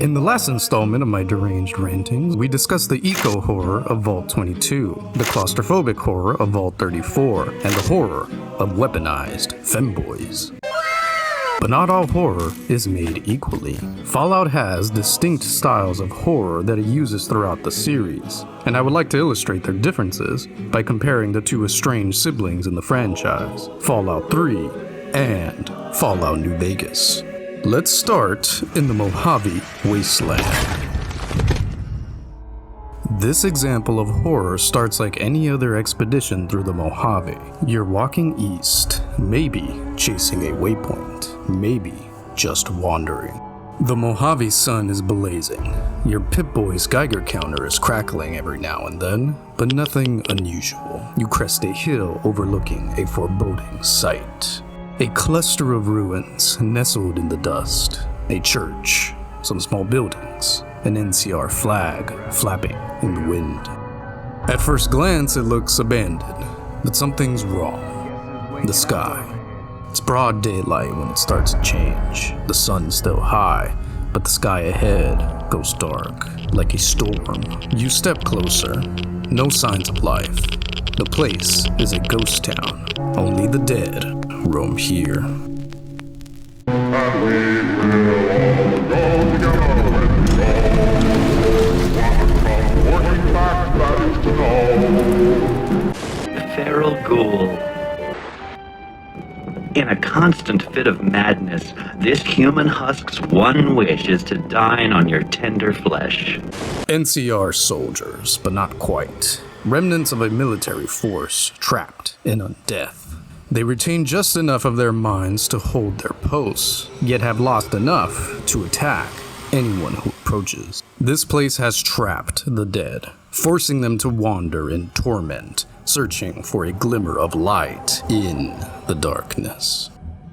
In the last installment of my deranged rantings, we discussed the eco-horror of Vault 22, the claustrophobic horror of Vault 34, and the horror of weaponized femboys. But not all horror is made equally. Fallout has distinct styles of horror that it uses throughout the series, and I would like to illustrate their differences by comparing the two estranged siblings in the franchise, Fallout 3 and Fallout New Vegas. Let's start in the Mojave Wasteland. This example of horror starts like any other expedition through the Mojave. You're walking east, maybe chasing a waypoint, maybe just wandering. The Mojave sun is blazing. Your Pip-Boy's Geiger counter is crackling every now and then, but nothing unusual. You crest a hill overlooking a foreboding sight. A cluster of ruins nestled in the dust. A church, some small buildings, an NCR flag flapping in the wind. At first glance, it looks abandoned, but something's wrong. The sky. It's broad daylight when it starts to change. The sun's still high, but the sky ahead goes dark, like a storm. You step closer. No signs of life. The place is a ghost town. Only the dead roam here. And we will all go together working back that is to know. Feral ghoul. In a constant fit of madness, this human husk's one wish is to dine on your tender flesh. NCR soldiers, but not quite. Remnants of a military force trapped in undeath. They retain just enough of their minds to hold their posts, yet have lost enough to attack anyone who approaches. This place has trapped the dead, forcing them to wander in torment, searching for a glimmer of light in the darkness.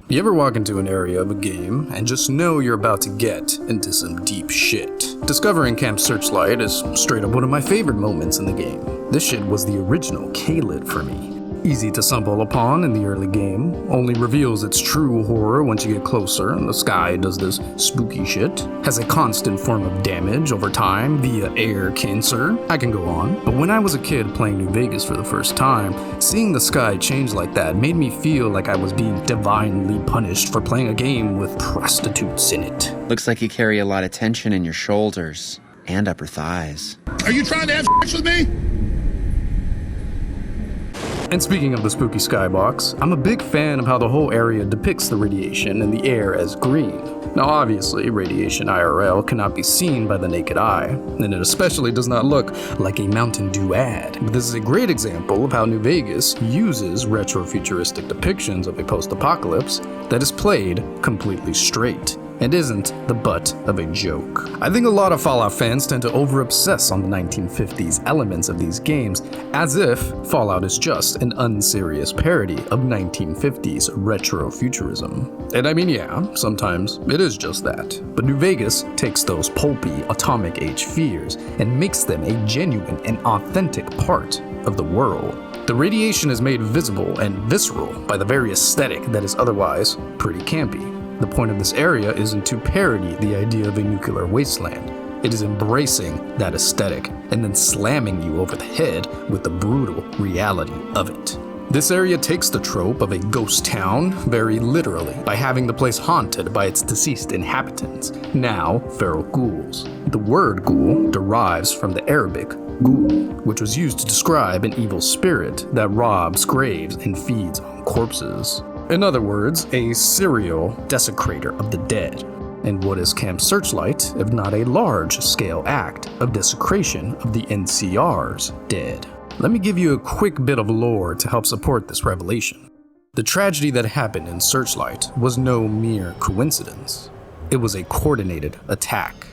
You ever walk into an area of a game and just know you're about to get into some deep shit? Discovering Camp Searchlight is straight up one of my favorite moments in the game. This shit was the original K-Lit for me. Easy to stumble upon in the early game, only reveals its true horror once you get closer and the sky does this spooky shit. Has a constant form of damage over time via air cancer. I can go on. But when I was a kid playing New Vegas for the first time, seeing the sky change like that made me feel like I was being divinely punished for playing a game with prostitutes in it. Looks like you carry a lot of tension in your shoulders and upper thighs. Are you trying to have sex with me? And speaking of the spooky skybox, I'm a big fan of how the whole area depicts the radiation in the air as green. Now obviously, radiation IRL cannot be seen by the naked eye, and it especially does not look like a Mountain Dew ad. But this is a great example of how New Vegas uses retro-futuristic depictions of a post-apocalypse that is played completely straight, and isn't the butt of a joke. I think a lot of Fallout fans tend to over-obsess on the 1950s elements of these games, as if Fallout is just an unserious parody of 1950s retro-futurism. And I mean, yeah, sometimes it is just that. But New Vegas takes those pulpy atomic age fears and makes them a genuine and authentic part of the world. The radiation is made visible and visceral by the very aesthetic that is otherwise pretty campy. The point of this area isn't to parody the idea of a nuclear wasteland. It is embracing that aesthetic and then slamming you over the head with the brutal reality of it. This area takes the trope of a ghost town very literally by having the place haunted by its deceased inhabitants, now feral ghouls. The word ghoul derives from the Arabic ghoul, which was used to describe an evil spirit that robs graves and feeds on corpses. In other words, a serial desecrator of the dead. And what is Camp Searchlight if not a large-scale act of desecration of the NCR's dead? Let me give you a quick bit of lore to help support this revelation. The tragedy that happened in Searchlight was no mere coincidence. It was a coordinated attack.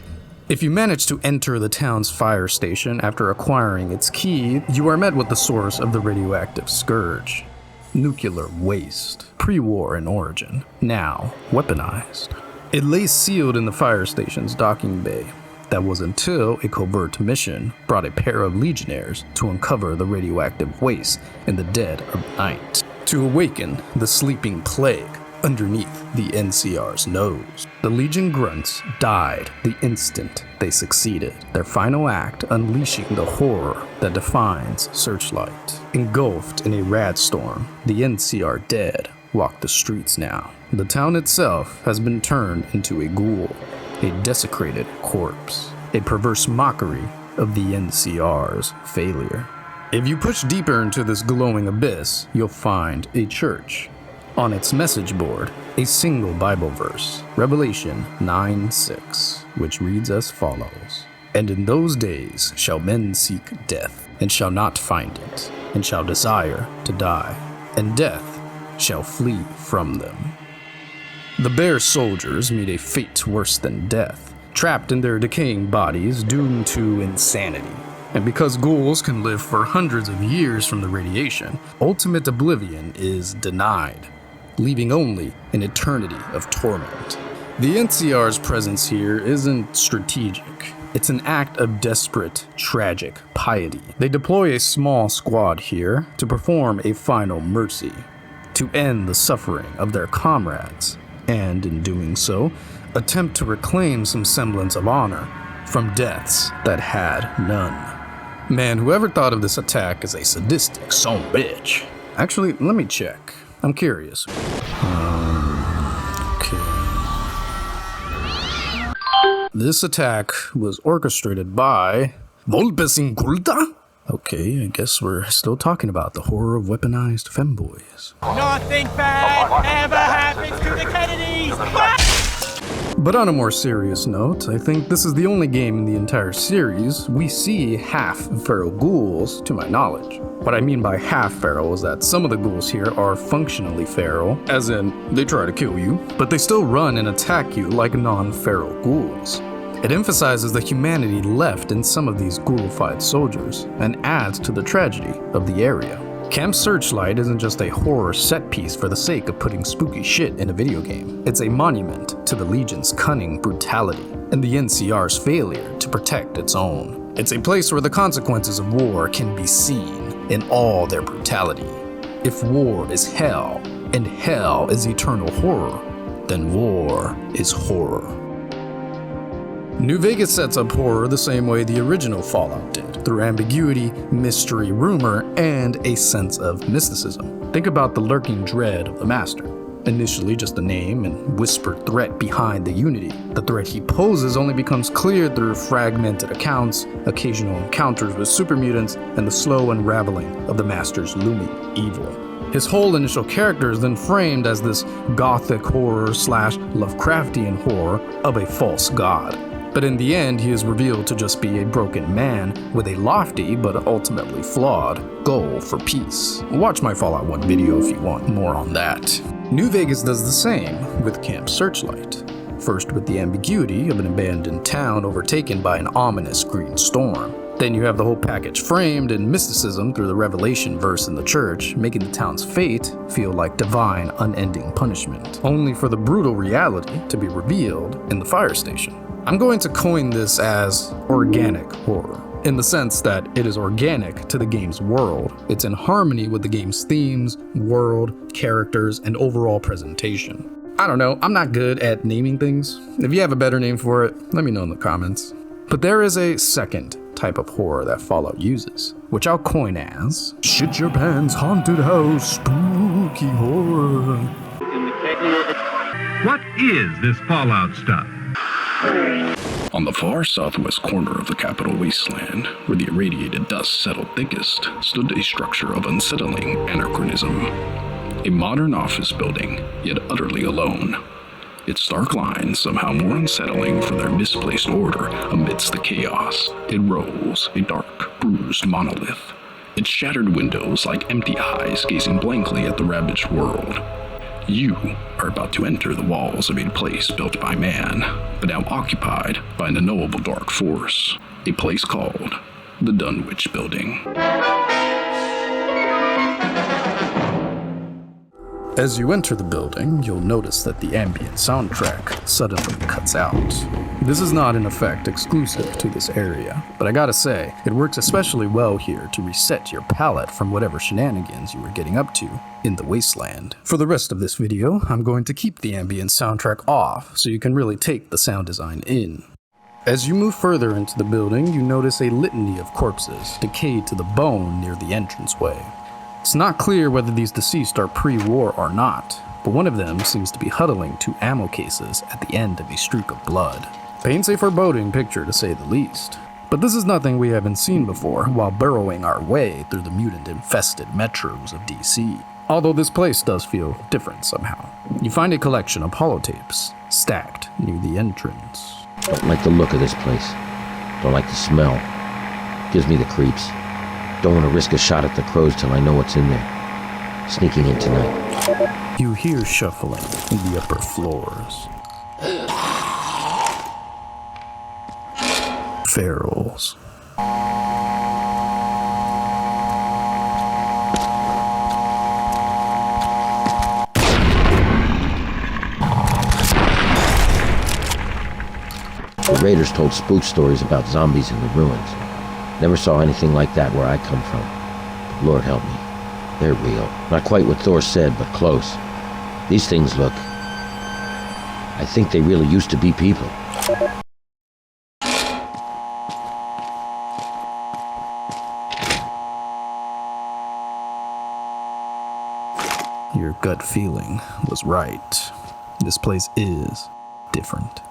If you manage to enter the town's fire station after acquiring its key, you are met with the source of the radioactive scourge. Nuclear waste, pre-war in origin, now weaponized. It lay sealed in the fire station's docking bay. That was until a covert mission brought a pair of legionnaires to uncover the radioactive waste in the dead of night. To awaken the sleeping plague underneath the NCR's nose. The Legion grunts died the instant they succeeded, their final act unleashing the horror that defines Searchlight. Engulfed in a rad storm, the NCR dead walk the streets now. The town itself has been turned into a ghoul, a desecrated corpse, a perverse mockery of the NCR's failure. If you push deeper into this glowing abyss, you'll find a church. On its message board, a single Bible verse, Revelation 9:6, which reads as follows: "And in those days shall men seek death, and shall not find it, and shall desire to die, and death shall flee from them." The Bear soldiers meet a fate worse than death, trapped in their decaying bodies, doomed to insanity. And because ghouls can live for hundreds of years from the radiation, ultimate oblivion is denied, leaving only an eternity of torment. The NCR's presence here isn't strategic. It's an act of desperate, tragic piety. They deploy a small squad here to perform a final mercy, to end the suffering of their comrades, and in doing so, attempt to reclaim some semblance of honor from deaths that had none. Man, whoever thought of this attack as a sadistic son of a bitch. Actually, let me check. I'm curious. Okay. This attack was orchestrated by Volpes Inculta? Okay, I guess we're still talking about the horror of weaponized femboys. Nothing bad ever happens to the Kennedys! But on a more serious note, I think this is the only game in the entire series we see half-feral ghouls, to my knowledge. What I mean by half-feral is that some of the ghouls here are functionally feral, as in, they try to kill you, but they still run and attack you like non-feral ghouls. It emphasizes the humanity left in some of these ghoulified soldiers, and adds to the tragedy of the area. Camp Searchlight isn't just a horror set piece for the sake of putting spooky shit in a video game. It's a monument to the Legion's cunning brutality and the NCR's failure to protect its own. It's a place where the consequences of war can be seen in all their brutality. If war is hell, and hell is eternal horror, then war is horror. New Vegas sets up horror the same way the original Fallout did, through ambiguity, mystery, rumor, and a sense of mysticism. Think about the lurking dread of the Master. Initially just a name and whispered threat behind the Unity. The threat he poses only becomes clear through fragmented accounts, occasional encounters with super mutants, and the slow unraveling of the Master's looming evil. His whole initial character is then framed as this gothic horror / Lovecraftian horror of a false god. But in the end, he is revealed to just be a broken man with a lofty but ultimately flawed goal for peace. Watch my Fallout 1 video if you want more on that. New Vegas does the same with Camp Searchlight. First with the ambiguity of an abandoned town overtaken by an ominous green storm. Then you have the whole package framed in mysticism through the Revelation verse in the church, making the town's fate feel like divine, unending punishment, only for the brutal reality to be revealed in the fire station. I'm going to coin this as organic horror, in the sense that it is organic to the game's world. It's in harmony with the game's themes, world, characters, and overall presentation. I don't know, I'm not good at naming things. If you have a better name for it, let me know in the comments. But there is a second type of horror that Fallout uses, which I'll coin as Shit Your Pants Haunted House Spooky Horror. What is this Fallout stuff? On the far southwest corner of the Capital Wasteland, where the irradiated dust settled thickest, stood a structure of unsettling anachronism. A modern office building, yet utterly alone. Its stark lines somehow more unsettling for their misplaced order amidst the chaos. It rose, a dark, bruised monolith. Its shattered windows like empty eyes gazing blankly at the ravaged world. You are about to enter the walls of a place built by man, but now occupied by an unknowable dark force. A place called the Dunwich Building. As you enter the building, you'll notice that the ambient soundtrack suddenly cuts out. This is not an effect exclusive to this area, but I gotta say, it works especially well here to reset your palate from whatever shenanigans you were getting up to in the wasteland. For the rest of this video, I'm going to keep the ambient soundtrack off so you can really take the sound design in. As you move further into the building, you notice a litany of corpses, decayed to the bone near the entranceway. It's not clear whether these deceased are pre-war or not, but one of them seems to be huddling 2 ammo cases at the end of a streak of blood. Paints a foreboding picture to say the least. But this is nothing we haven't seen before while burrowing our way through the mutant-infested metros of DC. Although this place does feel different somehow. You find a collection of holotapes stacked near the entrance. Don't like the look of this place. Don't like the smell. Gives me the creeps. Don't want to risk a shot at the crows till I know what's in there. Sneaking in tonight. You hear shuffling in the upper floors. Ferals. The raiders told spook stories about zombies in the ruins. Never saw anything like that where I come from. But Lord help me. They're real. Not quite what Thor said, but close. These things look... I think they really used to be people. Your gut feeling was right. This place is different.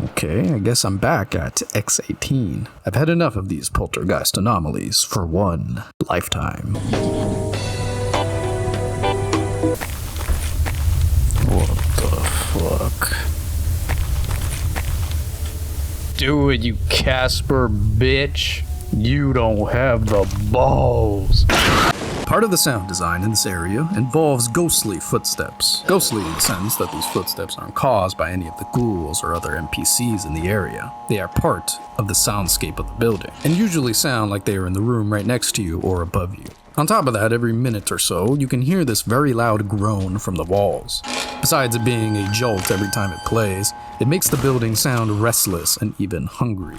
Okay, I guess I'm back at X18. I've had enough of these poltergeist anomalies for one lifetime. What the fuck? Do it, you Casper bitch. You don't have the balls. Part of the sound design in this area involves ghostly footsteps. Ghostly in the sense that these footsteps aren't caused by any of the ghouls or other NPCs in the area. They are part of the soundscape of the building, and usually sound like they are in the room right next to you or above you. On top of that, every minute or so, you can hear this very loud groan from the walls. Besides it being a jolt every time it plays, it makes the building sound restless and even hungry.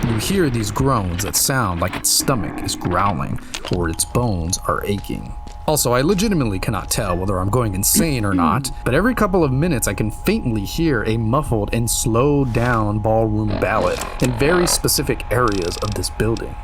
You hear these groans that sound like its stomach is growling or its bones are aching. Also, I legitimately cannot tell whether I'm going insane or not, but every couple of minutes I can faintly hear a muffled and slowed down ballroom ballad in very specific areas of this building.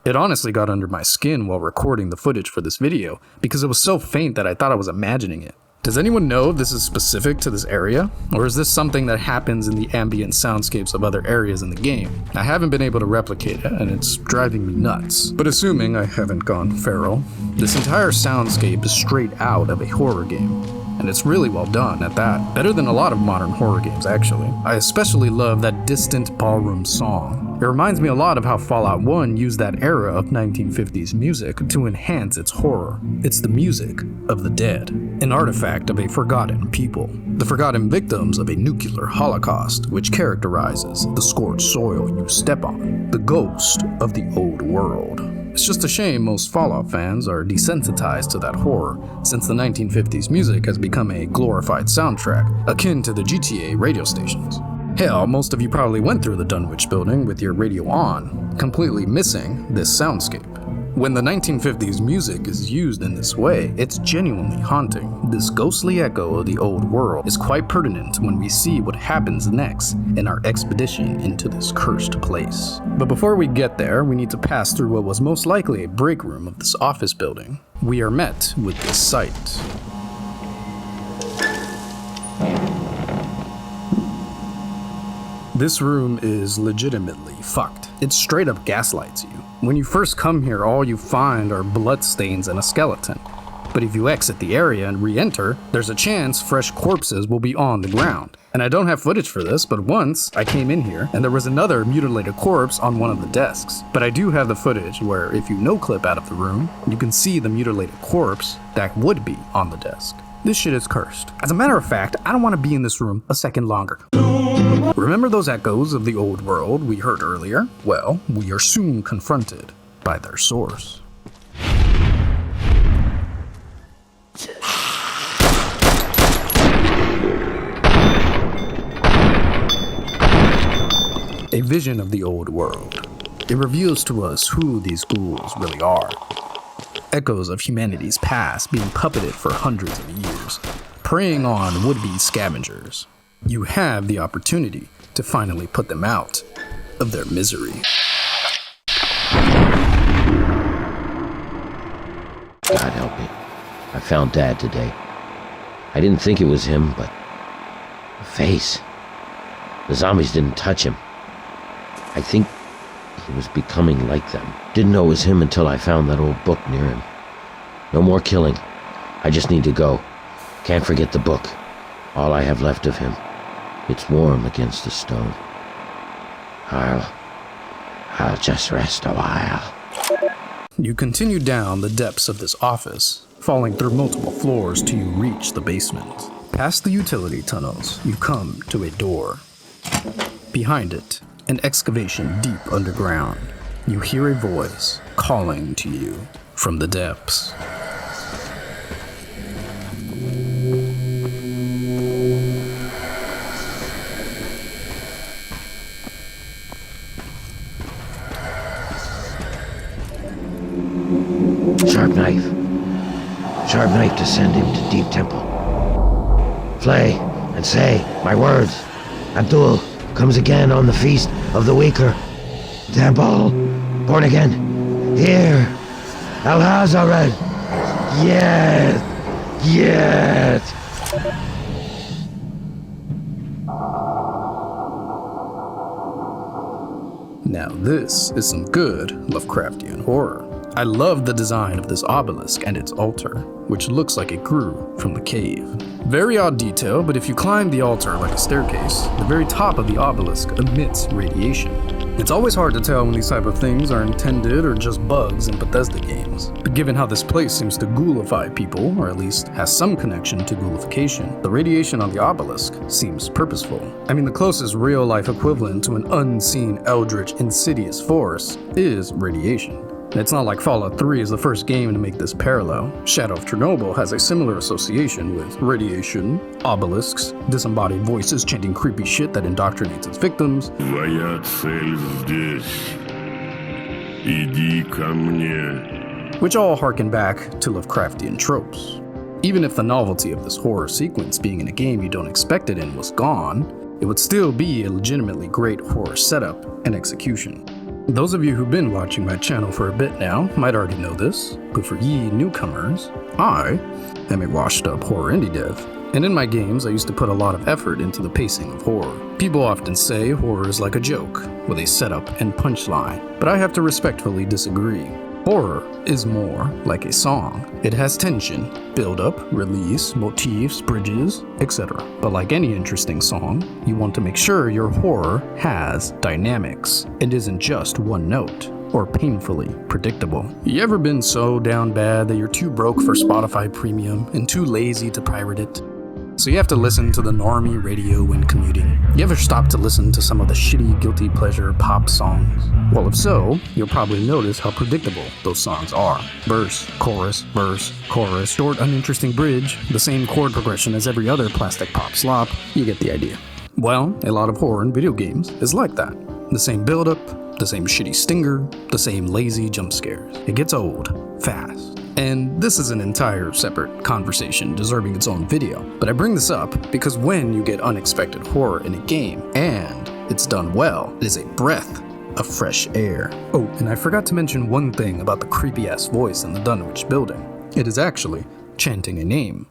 It honestly got under my skin while recording the footage for this video, because it was so faint that I thought I was imagining it. Does anyone know if this is specific to this area? Or is this something that happens in the ambient soundscapes of other areas in the game? I haven't been able to replicate it, and it's driving me nuts. But assuming I haven't gone feral, this entire soundscape is straight out of a horror game. And it's really well done at that. Better than a lot of modern horror games, actually. I especially love that distant ballroom song. It reminds me a lot of how Fallout 1 used that era of 1950s music to enhance its horror. It's the music of the dead, an artifact of a forgotten people. The forgotten victims of a nuclear holocaust, which characterizes the scorched soil you step on. The ghost of the old world. It's just a shame most Fallout fans are desensitized to that horror, since the 1950s music has become a glorified soundtrack, akin to the GTA radio stations. Hell, most of you probably went through the Dunwich building with your radio on, completely missing this soundscape. When the 1950s music is used in this way, it's genuinely haunting. This ghostly echo of the old world is quite pertinent when we see what happens next in our expedition into this cursed place. But before we get there, we need to pass through what was most likely a break room of this office building. We are met with this sight. This room is legitimately fucked. It straight up gaslights you. When you first come here, all you find are bloodstains and a skeleton. But if you exit the area and re-enter, there's a chance fresh corpses will be on the ground. And I don't have footage for this, but once I came in here and there was another mutilated corpse on one of the desks. But I do have the footage where if you no-clip out of the room, you can see the mutilated corpse that would be on the desk. This shit is cursed. As a matter of fact, I don't want to be in this room a second longer. Remember those echoes of the old world we heard earlier? Well, we are soon confronted by their source. A vision of the old world. It reveals to us who these ghouls really are. Echoes of humanity's past being puppeted for hundreds of years, preying on would-be scavengers. You have the opportunity to finally put them out of their misery. God help me. I found Dad today. I didn't think it was him, but the face. The zombies didn't touch him. I think he was becoming like them. Didn't know it was him until I found that old book near him. No more killing. I just need to go. Can't forget the book. All I have left of him. It's warm against the stone. I'll just rest a while. You continue down the depths of this office, falling through multiple floors till you reach the basement. Past the utility tunnels, you come to a door. Behind it, an excavation deep underground. You hear a voice calling to you from the depths. Sharp knife. Sharp knife to send him to Deep Temple. Flay and say my words. Abdul comes again on the feast of the weaker. Temple, born again. Here. ALHAZRED. Yes. Yes. Now this is some good Lovecraftian horror. I love the design of this obelisk and its altar, which looks like it grew from the cave. Very odd detail, but if you climb the altar like a staircase, the very top of the obelisk emits radiation. It's always hard to tell when these type of things are intended or just bugs in Bethesda games. But given how this place seems to ghoulify people, or at least has some connection to ghoulification, the radiation on the obelisk seems purposeful. I mean, the closest real-life equivalent to an unseen, eldritch, insidious force is radiation. It's not like Fallout 3 is the first game to make this parallel. Shadow of Chernobyl has a similar association with radiation, obelisks, disembodied voices chanting creepy shit that indoctrinates its victims. Твоя цель здесь. Иди ко мне. Which all harken back to Lovecraftian tropes. Even if the novelty of this horror sequence being in a game you don't expect it in was gone, it would still be a legitimately great horror setup and execution. Those of you who've been watching my channel for a bit now might already know this, but for ye newcomers, I am a washed-up horror indie dev. And in my games, I used to put a lot of effort into the pacing of horror. People often say horror is like a joke, with a setup and punchline, but I have to respectfully disagree. Horror is more like a song. It has tension, build-up, release, motifs, bridges, etc. But like any interesting song, you want to make sure your horror has dynamics and isn't just one note or painfully predictable. You ever been so down bad that you're too broke for Spotify Premium and too lazy to pirate it? So you have to listen to the normie radio when commuting. You ever stop to listen to some of the shitty guilty pleasure pop songs? Well, if so, you'll probably notice how predictable those songs are. Verse, chorus, short uninteresting bridge, the same chord progression as every other plastic pop slop. You get the idea. Well, a lot of horror in video games is like that. The same build-up, the same shitty stinger, the same lazy jump scares. It gets old, fast. And this is an entire separate conversation deserving its own video. But I bring this up because when you get unexpected horror in a game, and it's done well, it is a breath of fresh air. Oh, and I forgot to mention one thing about the creepy-ass voice in the Dunwich building. It is actually chanting a name.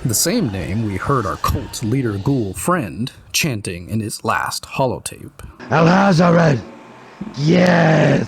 The same name we heard our cult leader ghoul friend chanting in his last holotape. ALHAZRED! Yes!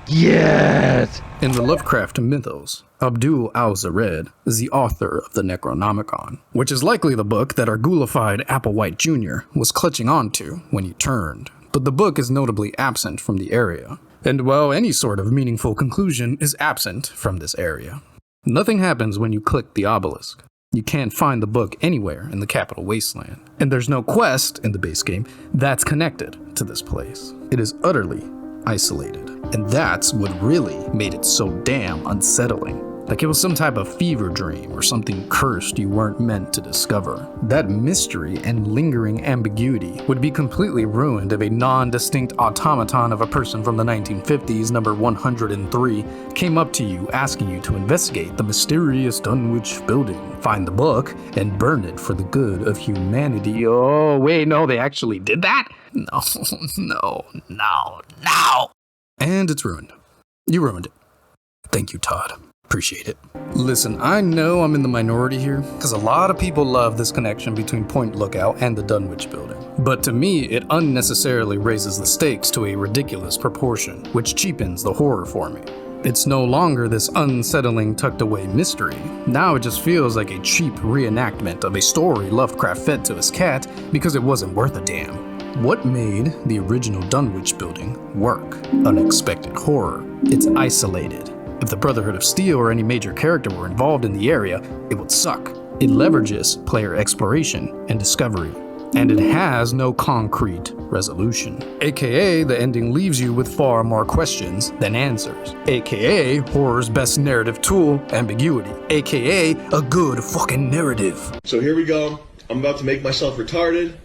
Yes! In the Lovecraft mythos, ALHAZRED is the author of the Necronomicon, which is likely the book that our ghoulified Applewhite Jr. was clutching onto when he turned, but the book is notably absent from the area. And while any sort of meaningful conclusion is absent from this area, nothing happens when you click the obelisk. You can't find the book anywhere in the Capital Wasteland, and there's no quest in the base game that's connected to this place. It is utterly isolated, and that's what really made it so damn unsettling. Like it was some type of fever dream or something cursed you weren't meant to discover. That mystery and lingering ambiguity would be completely ruined if a non-distinct automaton of a person from the 1950s, number 103, came up to you asking you to investigate the mysterious Dunwich building, find the book, and burn it for the good of humanity. Oh, wait, no, they actually did that? No. And it's ruined. You ruined it. Thank you, Todd. Appreciate it. Listen, I know I'm in the minority here, because a lot of people love this connection between Point Lookout and the Dunwich building. But to me, it unnecessarily raises the stakes to a ridiculous proportion, which cheapens the horror for me. It's no longer this unsettling tucked away mystery. Now it just feels like a cheap reenactment of a story Lovecraft fed to his cat because it wasn't worth a damn. What made the original Dunwich building work? Unexpected horror. It's isolated. If the Brotherhood of Steel or any major character were involved in the area, it would suck. It leverages player exploration and discovery, and it has no concrete resolution. AKA, the ending leaves you with far more questions than answers. AKA, horror's best narrative tool, ambiguity. AKA, a good fucking narrative. So here we go. I'm about to make myself retarded.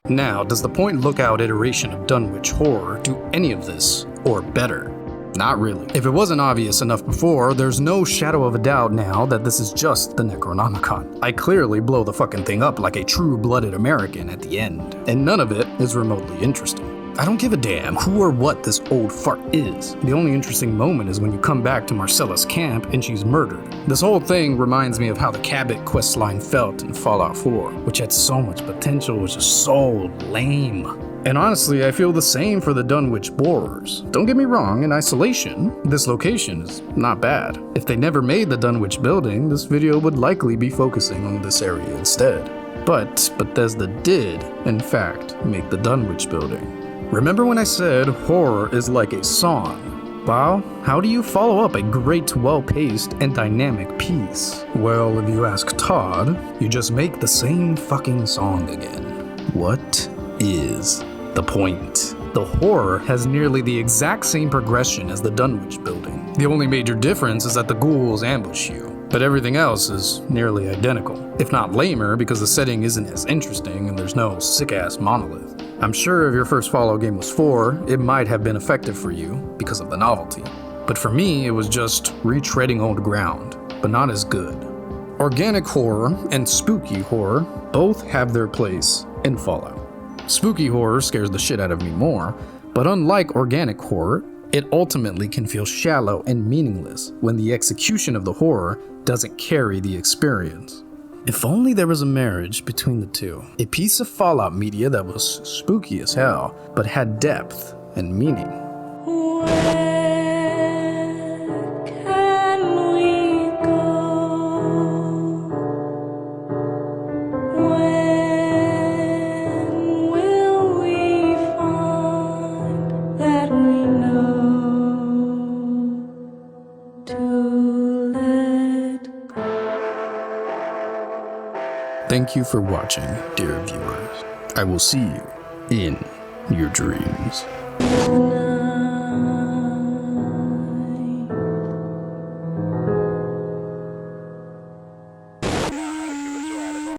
Now, does the Point Lookout iteration of Dunwich Horror do any of this, or better? Not really. If it wasn't obvious enough before, there's no shadow of a doubt now that this is just the Necronomicon. I clearly blow the fucking thing up like a true-blooded American at the end, and none of it is remotely interesting. I don't give a damn who or what this old fart is. The only interesting moment is when you come back to Marcella's camp and she's murdered. This whole thing reminds me of how the Cabot questline felt in Fallout 4, which had so much potential, was just so lame. And honestly, I feel the same for the Dunwich Borers. Don't get me wrong, in isolation, this location is not bad. If they never made the Dunwich building, this video would likely be focusing on this area instead. But Bethesda did, in fact, make the Dunwich building. Remember when I said horror is like a song? Well, how do you follow up a great, well-paced, and dynamic piece? Well, if you ask Todd, you just make the same fucking song again. What is the point? The horror has nearly the exact same progression as the Dunwich building. The only major difference is that the ghouls ambush you, but everything else is nearly identical. If not lamer, because the setting isn't as interesting and there's no sick-ass monolith. I'm sure if your first Fallout game was 4, it might have been effective for you because of the novelty. But for me, it was just retreading old ground, but not as good. Organic horror and spooky horror both have their place in Fallout. Spooky horror scares the shit out of me more, but unlike organic horror, it ultimately can feel shallow and meaningless when the execution of the horror doesn't carry the experience. If only there was a marriage between the two. A piece of Fallout media that was spooky as hell, but had depth and meaning. Thank you for watching, dear viewers. I will see you in your dreams.